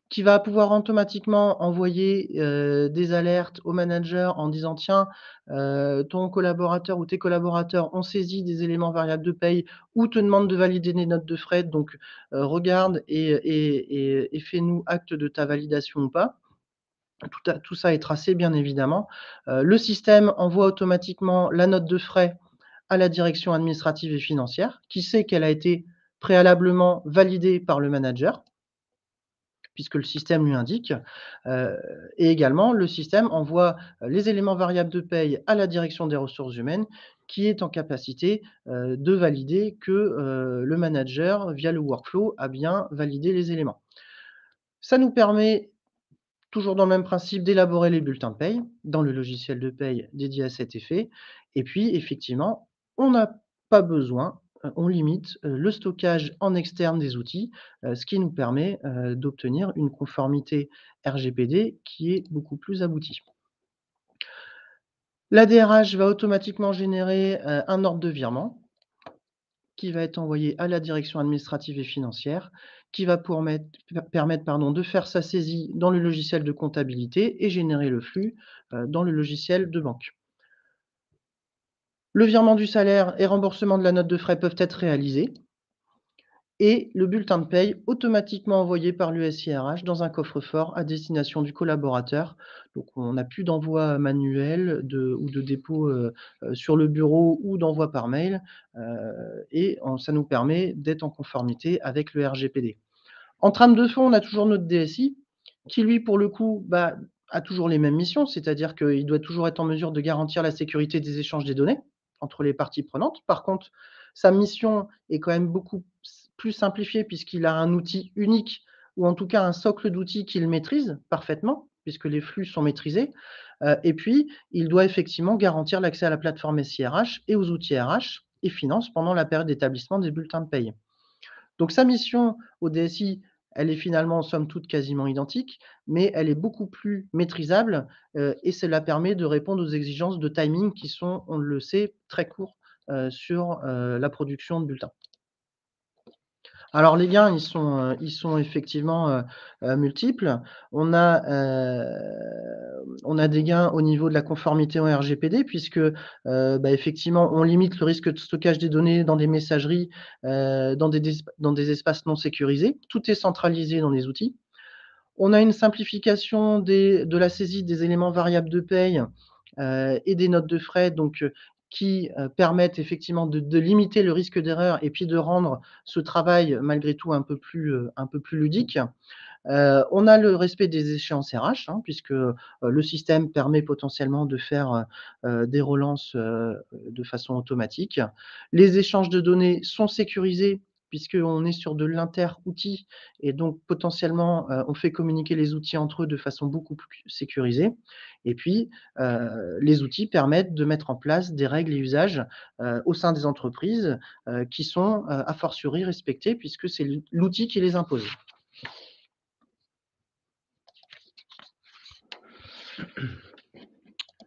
qui va pouvoir automatiquement envoyer, des alertes au manager en disant: «Tiens, ton collaborateur ou tes collaborateurs ont saisi des éléments variables de paye ou te demandent de valider des notes de frais, donc regarde et fais-nous acte de ta validation ou pas». Tout ça est tracé bien évidemment. Le système envoie automatiquement la note de frais à la direction administrative et financière, qui sait qu'elle a été préalablement validée par le manager, puisque le système lui indique. Heu et également, le système envoie les éléments variables de paye à la direction des ressources humaines, qui est en capacité, de valider que, le manager, via le workflow, a bien validé les éléments. Ça nous permet, toujours dans le même principe, d'élaborer les bulletins de paye dans le logiciel de paye dédié à cet effet. Et puis effectivement, on n'a pas besoin, on limite, le stockage en externe des outils, ce qui nous permet, d'obtenir une conformité RGPD qui est beaucoup plus aboutie. La DRH va automatiquement générer, un ordre de virement qui va être envoyé à la direction administrative et financière, qui va permettre, pardon, de faire sa saisie dans le logiciel de comptabilité et générer le flux, dans le logiciel de banque. Le virement du salaire et remboursement de la note de frais peuvent être réalisés et le bulletin de paye automatiquement envoyé par l'USIRH dans un coffre-fort à destination du collaborateur. Donc on n'a plus d'envoi manuel ou de dépôt, sur le bureau ou d'envoi par mail, ça nous permet d'être en conformité avec le RGPD. En trame de fond, on a toujours notre DSI qui lui, pour le coup, a toujours les mêmes missions, c'est-à-dire qu'il doit toujours être en mesure de garantir la sécurité des échanges des données entre les parties prenantes. Par contre, sa mission est quand même beaucoup plus simplifiée puisqu'il a un outil unique ou en tout cas un socle d'outils qu'il maîtrise parfaitement puisque les flux sont maîtrisés. Et puis, il doit effectivement garantir l'accès à la plateforme SIRH et aux outils RH et finances pendant la période d'établissement des bulletins de paye. Donc sa mission au DSI, elle est finalement somme toute quasiment identique, mais elle est beaucoup plus maîtrisable, et cela permet de répondre aux exigences de timing qui sont, on le sait, très courts, sur, la production de bulletins. Alors les gains, ils sont effectivement, multiples. On a, on a des gains au niveau de la conformité en RGPD puisque, effectivement, on limite le risque de stockage des données dans des messageries, dans des espaces non sécurisés. Tout est centralisé dans les outils. On a une simplification de la saisie des éléments variables de paye, et des notes de frais qui, permettent effectivement de limiter le risque d'erreur et puis de rendre ce travail malgré tout un peu plus ludique. On a le respect des échéances RH, hein, puisque, le système permet potentiellement de faire, des relances, de façon automatique. Les échanges de données sont sécurisés puisqu'on est sur de l'inter-outil et donc potentiellement, on fait communiquer les outils entre eux de façon beaucoup plus sécurisée et puis, les outils permettent de mettre en place des règles et usages, au sein des entreprises, qui sont, a fortiori respectés puisque c'est l'outil qui les impose.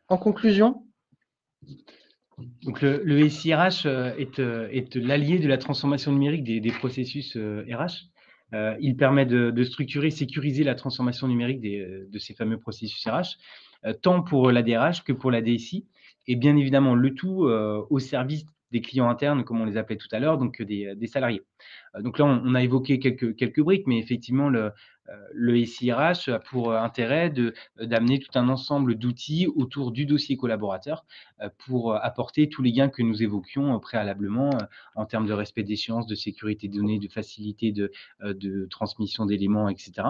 En conclusion, Donc le SIRH est l'allié de la transformation numérique des processus RH. Il permet de structurer, sécuriser la transformation numérique de ces fameux processus RH, tant pour la DRH que pour la DSI, et bien évidemment le tout au service des clients internes, comme on les appelait tout à l'heure, donc des salariés. Donc là, on a évoqué quelques briques, mais effectivement, le SIRH a pour intérêt d'amener tout un ensemble d'outils autour du dossier collaborateur pour apporter tous les gains que nous évoquions préalablement en termes de respect d'échéances, de sécurité des données, de facilité de transmission d'éléments, etc.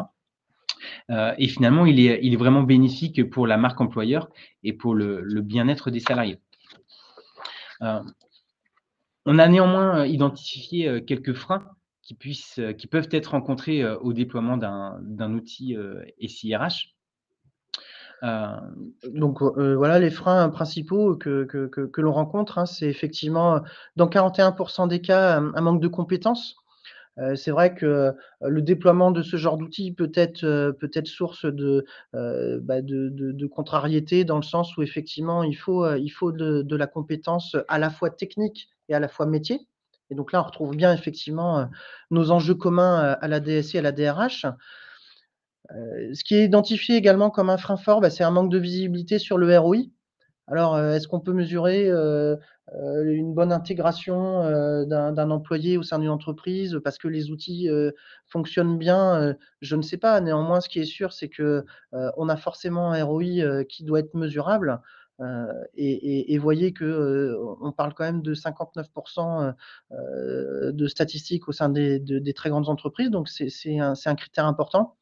Et finalement, il est vraiment bénéfique pour la marque employeur et pour le bien-être des salariés. On a néanmoins identifié quelques freins qui peuvent être rencontrés au déploiement d'un outil SIRH. Voilà les freins principaux que l'on rencontre, hein. C'est effectivement, dans 41 des cas, un manque de compétences. C'est vrai que, le déploiement de ce genre d'outils peut être source de contrariété dans le sens où effectivement il faut de la compétence à la fois technique et à la fois métier et donc là, on retrouve bien effectivement, nos enjeux communs, à la DSI et à la DRH. Ce qui est identifié également comme un frein fort, c'est un manque de visibilité sur le ROI. Alors, est-ce qu'on peut mesurer, une bonne intégration, d'un employé au sein d'une entreprise, parce que les outils, fonctionnent bien? Je ne sais pas. Néanmoins, ce qui est sûr, c'est que, on a forcément un ROI, qui doit être mesurable. Et voyez que, on parle quand même de 59 de statistiques au sein des très grandes entreprises, donc c'est un critère important.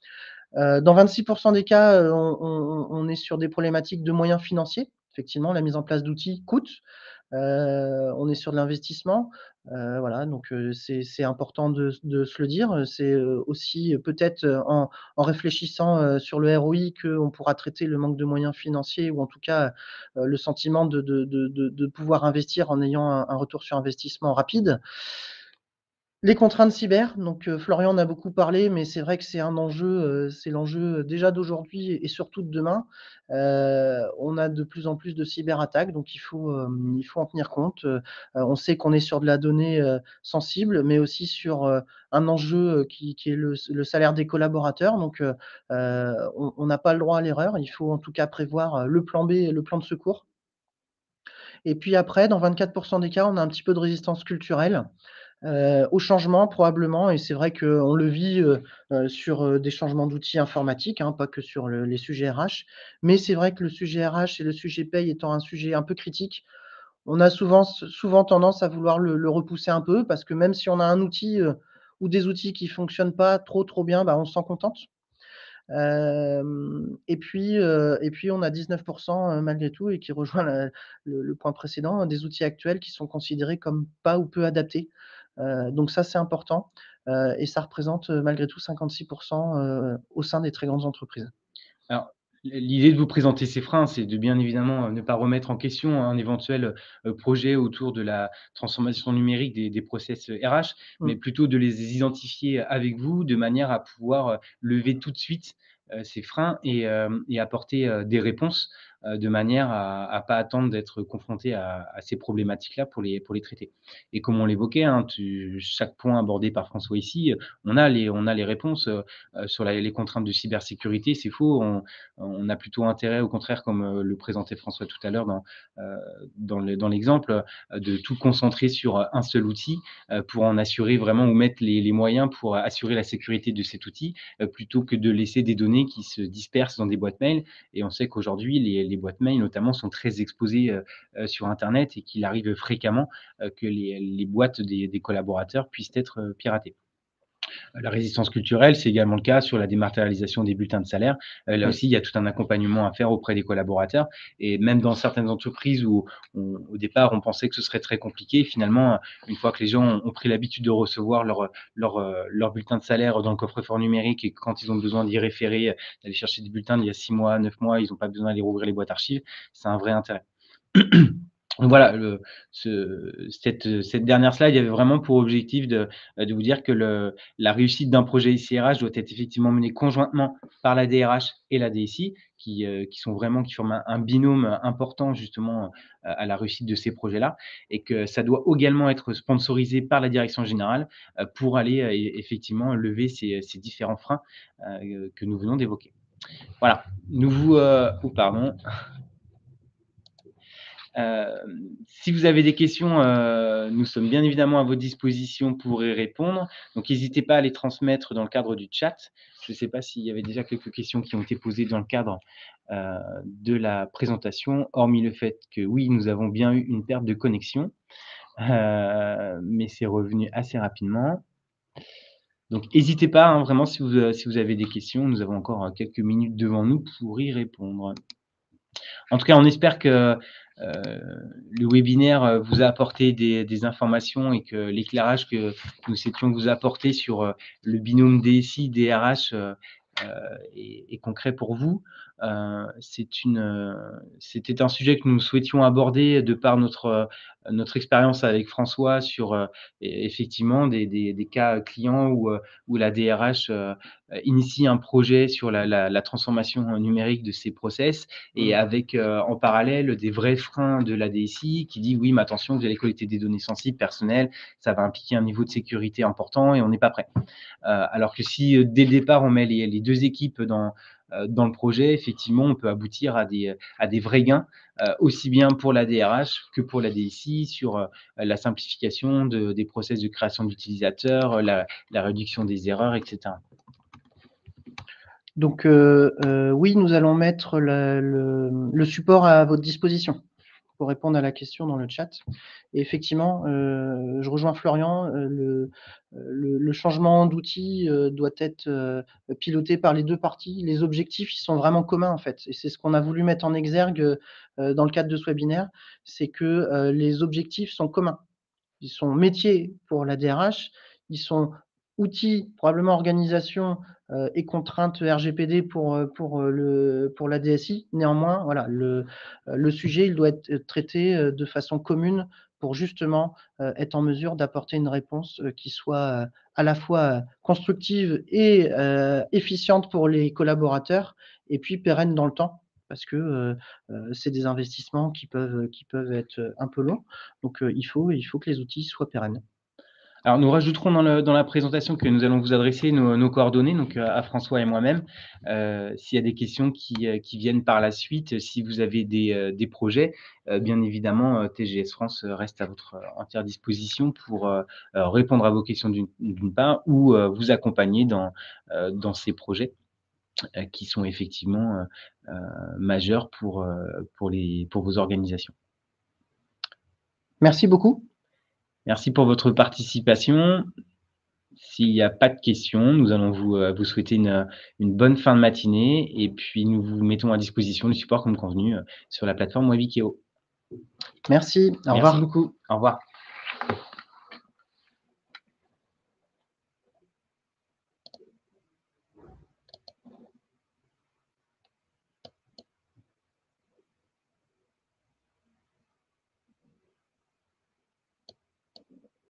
Dans 26 des cas, on est sur des problématiques de moyens financiers. Effectivement, la mise en place d'outils coûte. On est sur de l'investissement, voilà, donc c'est important de se le dire. C'est, aussi, peut-être, en réfléchissant, sur le ROI qu'on pourra traiter le manque de moyens financiers ou en tout cas, le sentiment de pouvoir investir en ayant un retour sur investissement rapide. Les contraintes cyber, donc Florian en a beaucoup parlé, mais c'est vrai que c'est un enjeu, c'est l'enjeu déjà d'aujourd'hui et surtout de demain. On a de plus en plus de cyberattaques, donc il faut en tenir compte. On sait qu'on est sur de la donnée, sensible, mais aussi sur, un enjeu, qui est le salaire des collaborateurs. Donc on n'a pas le droit à l'erreur. Il faut en tout cas prévoir, le plan B et le plan de secours. Et puis après, dans 24 des cas, on a un petit peu de résistance culturelle. Au changement probablement, et c'est vrai qu'on le vit, sur, des changements d'outils informatiques, hein, pas que sur les sujets RH. Mais c'est vrai que le sujet RH et le sujet paye étant un sujet un peu critique, on a souvent tendance à vouloir le repousser un peu parce que même si on a un outil, ou des outils qui fonctionnent pas trop bien, bah, on s'en contente. Et puis on a 19 malgré tout et qui rejoint le point précédent, des outils actuels qui sont considérés comme pas ou peu adaptés. Donc ça, c'est important, et ça représente, malgré tout 56 au sein des très grandes entreprises. Alors, l'idée de vous présenter ces freins, c'est de bien évidemment, ne pas remettre en question un éventuel, projet autour de la transformation numérique des process, RH, mais Mmh. plutôt de les identifier avec vous de manière à pouvoir, lever tout de suite, ces freins et apporter, des réponses, de manière à pas attendre d'être confronté à ces problématiques-là pour les traiter. Et comme on l'évoquait, hein, chaque point abordé par François ici, on a les réponses, sur les contraintes de cybersécurité, c'est faux. On a plutôt intérêt, au contraire, comme le présentait François tout à l'heure euh, dans l'exemple, de tout concentrer sur un seul outil pour en assurer vraiment ou mettre les moyens pour assurer la sécurité de cet outil plutôt que de laisser des données qui se dispersent dans des boîtes mail. Et on sait qu'aujourd'hui, les boîtes mail, notamment, sont très exposées sur Internet et qu'il arrive fréquemment que les boîtes des collaborateurs puissent être piratées. La résistance culturelle, c'est également le cas sur la dématérialisation des bulletins de salaire. Là Oui. aussi, il y a tout un accompagnement à faire auprès des collaborateurs et même dans certaines entreprises où au départ, on pensait que ce serait très compliqué, finalement, une fois que les gens ont pris l'habitude de recevoir leur bulletin de salaire dans le coffre-fort numérique et quand ils ont besoin d'y référer, d'aller chercher des bulletins d'il y a 6 mois, 9 mois, ils n'ont pas besoin d'aller rouvrir les boîtes archives, c'est un vrai intérêt. Donc voilà, cette dernière slide, il y avait vraiment pour objectif de vous dire que la réussite d'un projet ICRH doit être effectivement menée conjointement par la DRH et la DSI, qui forment un binôme important justement à la réussite de ces projets-là, et que ça doit également être sponsorisé par la direction générale pour aller effectivement lever ces différents freins que nous venons d'évoquer. Voilà, pardon. Si vous avez des questions, nous sommes bien évidemment à votre disposition pour y répondre. Donc n'hésitez pas à les transmettre dans le cadre du chat. Je ne sais pas s'il y avait déjà quelques questions qui ont été posées dans le cadre, de la présentation, hormis le fait que oui, nous avons bien eu une perte de connexion, mais c'est revenu assez rapidement. Donc n'hésitez pas, hein, vraiment si vous avez des questions, nous avons encore, quelques minutes devant nous pour y répondre. En tout cas, on espère que le webinaire vous a apporté des informations et que l'éclairage que nous souhaitions vous apporter sur le binôme DSI, DRH est concret pour vous. C'était un sujet que nous souhaitions aborder de par notre expérience avec François sur effectivement des cas clients où la DRH initie un projet sur la transformation numérique de ses process et Mmh. avec en parallèle des vrais freins de la DSI qui dit oui, mais attention, vous allez collecter des données sensibles, personnelles, ça va impliquer un niveau de sécurité important et on n'est pas prêt. Alors que si dès le départ on met les deux équipes dans le projet, effectivement, on peut aboutir à des vrais gains, aussi bien pour la DRH que pour la DSI sur la simplification des process de création d'utilisateurs, la réduction des erreurs, etc. Donc, oui, nous allons mettre le support à votre disposition pour répondre à la question dans le chat. Et effectivement, je rejoins Florian, le changement d'outil doit être piloté par les 2 parties. Les objectifs, ils sont vraiment communs, en fait, et c'est ce qu'on a voulu mettre en exergue dans le cadre de ce webinaire, c'est que les objectifs sont communs. Ils sont métiers pour la DRH, ils sont outils, probablement organisation et contraintes RGPD pour la DSI. Néanmoins, voilà, le sujet, il doit être traité de façon commune pour justement être en mesure d'apporter une réponse qui soit à la fois constructive et efficiente pour les collaborateurs et puis pérenne dans le temps parce que c'est des investissements qui peuvent être un peu longs. Donc, il faut que les outils soient pérennes. Alors, nous rajouterons dans la présentation que nous allons vous adresser nos coordonnées, donc à François et moi-même. S'il y a des questions qui viennent par la suite, si vous avez des projets, bien évidemment, TGS France reste à votre entière disposition pour répondre à vos questions d'une part, ou vous accompagner dans ces projets qui sont effectivement majeurs pour vos organisations. Merci beaucoup. Merci pour votre participation. S'il n'y a pas de questions, nous allons vous souhaiter une bonne fin de matinée et puis nous vous mettons à disposition le support comme convenu sur la plateforme Webikeo. Merci. Au Merci revoir. beaucoup. Au revoir.